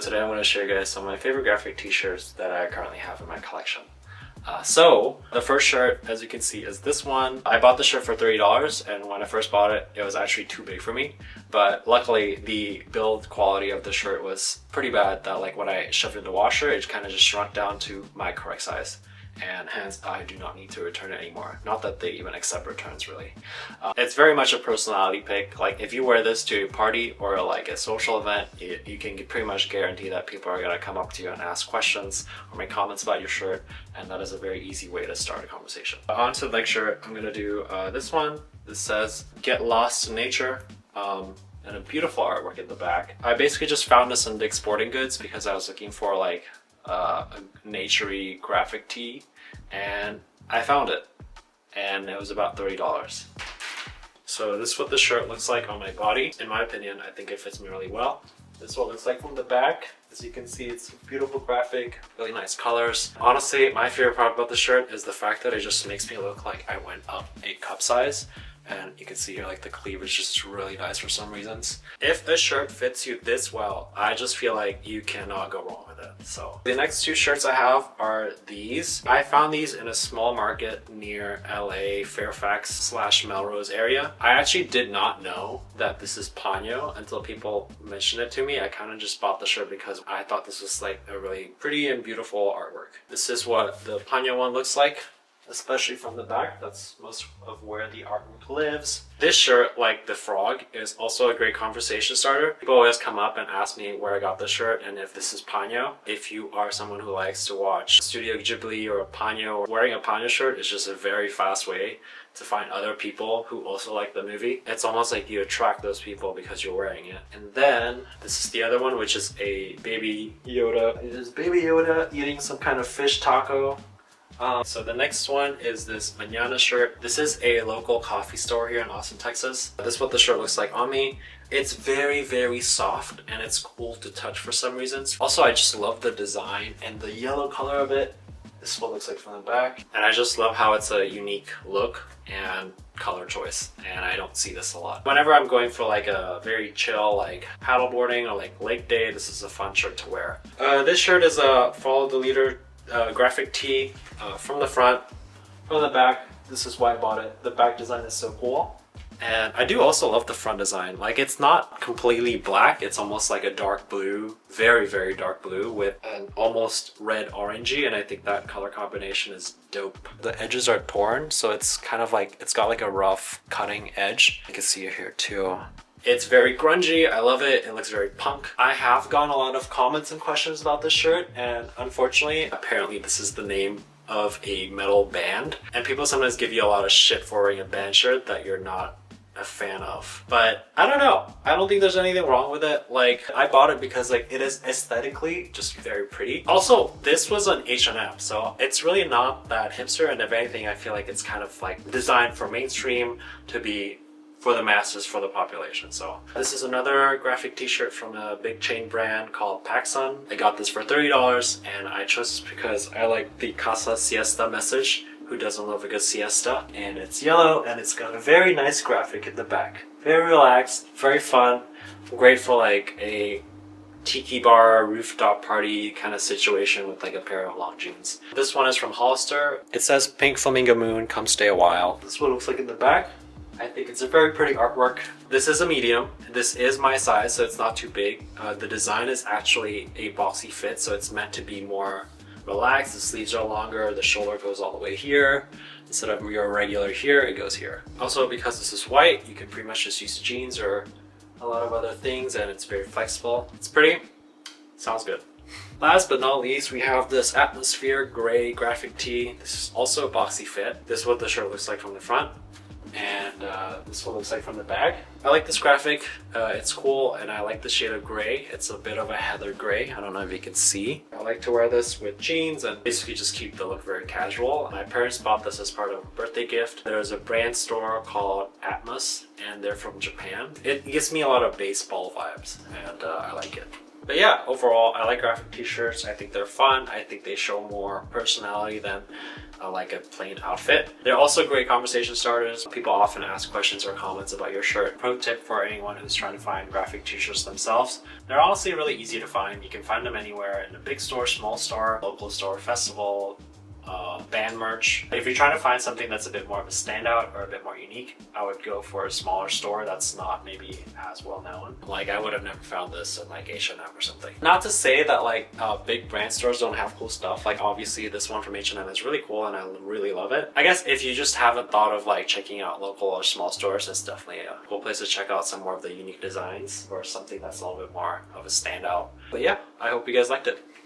Today I'm going to show you guys some of my favorite graphic t-shirts that I currently have in my collection. So the first shirt, as you can see, is this one. I bought the shirt for $30, and when I first bought it, it was actually too big for me. But luckily, the build quality of the shirt was pretty bad that like when I shoved it in the washer, it kind of just shrunk down to my correct size. And hence I do not need to return it anymore. Not that they even accept returns really. It's very much a personality pick. Like if you wear this to a party or like a social event, you can pretty much guarantee that people are gonna come up to you and ask questions or make comments about your shirt, and that is a very easy way to start a conversation. On to the next shirt, I'm gonna do this one. This says, "Get lost in nature." And a beautiful artwork in the back. I basically just found this in Dick's Sporting Goods because I was looking for like a nature-y graphic tee, and I found it, and it was about $30. So this is what the shirt looks like on my body. In my opinion, I think it fits me really well. This is what it looks like from the back. As you can see, it's a beautiful graphic, really nice colors. Honestly, my favorite part about the shirt is the fact that it just makes me look like I went up a cup size. And you can see here like the cleavage is just really nice for some reasons. If this shirt fits you this well, I just feel like you cannot go wrong with it. So the next two shirts I have are these. I found these in a small market near LA, Fairfax / Melrose area. I actually did not know that this is Panyo until people mentioned it to me. I kind of just bought the shirt because I thought this was like a really pretty and beautiful artwork. This is what the Panyo one looks like, especially from the back. That's most of where the artwork lives. This shirt, like the frog, is also a great conversation starter. People always come up and ask me where I got the shirt and if this is Panyo. If you are someone who likes to watch Studio Ghibli or a Panyo, wearing a Panyo shirt is just a very fast way to find other people who also like the movie. It's almost like you attract those people because you're wearing it. And then this is the other one, which is a baby Yoda. It is baby Yoda eating some kind of fish taco. So the next one is this Manana shirt. This is a local coffee store here in Austin, Texas. This is what the shirt looks like on me. It's very, very soft and it's cool to touch for some reasons. Also, I just love the design and the yellow color of it. This is what it looks like from the back. And I just love how it's a unique look and color choice, and I don't see this a lot. Whenever I'm going for like a very chill like paddleboarding or like lake day, this is a fun shirt to wear. This shirt is a Follow the Leader graphic tee from the front. From the back, this is why I bought it. The back design is so cool. And I do also love the front design. Like it's not completely black, it's almost like a dark blue, very, very dark blue with an almost red orangey, and I think that color combination is dope. The edges are torn, so it's kind of like, it's got like a rough cutting edge. You can see it here too. It's very grungy, I love it, it looks very punk. I have gotten a lot of comments and questions about this shirt, and unfortunately, apparently this is the name of a metal band, and people sometimes give you a lot of shit for wearing a band shirt that you're not a fan of. But I don't know, I don't think there's anything wrong with it. Like, I bought it because like it is aesthetically just very pretty. Also, this was an H&M, so it's really not that hipster, and if anything, I feel like it's kind of like designed for mainstream to be for the masses, for the population. So this is another graphic t-shirt from a big chain brand called PacSun. I got this for $30, and I chose this because I like the Casa Siesta message. Who doesn't love a good siesta? And it's yellow, and it's got a very nice graphic in the back. Very relaxed, very fun, great for like a tiki bar, rooftop party kind of situation with like a pair of long jeans. This one is from Hollister. It says, "Pink Flamingo Moon, come stay a while." This is what it looks like in the back. I think it's a very pretty artwork. This is a medium. This is my size, so it's not too big. The design is actually a boxy fit, so it's meant to be more relaxed. The sleeves are longer, the shoulder goes all the way here. Instead of your regular here, it goes here. Also, because this is white, you can pretty much just use jeans or a lot of other things, and it's very flexible. It's pretty. Sounds good. Last but not least, we have this Atmosphere gray graphic tee. This is also a boxy fit. This is what the shirt looks like from the front. And this one looks like from the back. I like this graphic, it's cool, and I like the shade of gray. It's a bit of a heather gray, I don't know if you can see. I like to wear this with jeans and basically just keep the look very casual. My parents bought this as part of a birthday gift. There's a brand store called Atmos, and they're from Japan. It gives me a lot of baseball vibes, and I like it. But yeah, overall, I like graphic t-shirts. I think they're fun. I think they show more personality than like a plain outfit. They're also great conversation starters. People often ask questions or comments about your shirt. Pro tip for anyone who's trying to find graphic t-shirts themselves: they're honestly really easy to find. You can find them anywhere, in a big store, small store, local store, festival, band merch. If you're trying to find something that's a bit more of a standout or a bit more unique, I would go for a smaller store that's not maybe as well known. Like, I would have never found this in like H&M or something. Not to say that like big brand stores don't have cool stuff. Like, obviously this one from H&M is really cool and I really love it. I guess if you just haven't thought of like checking out local or small stores, it's definitely a cool place to check out some more of the unique designs or something that's a little bit more of a standout. But yeah, I hope you guys liked it.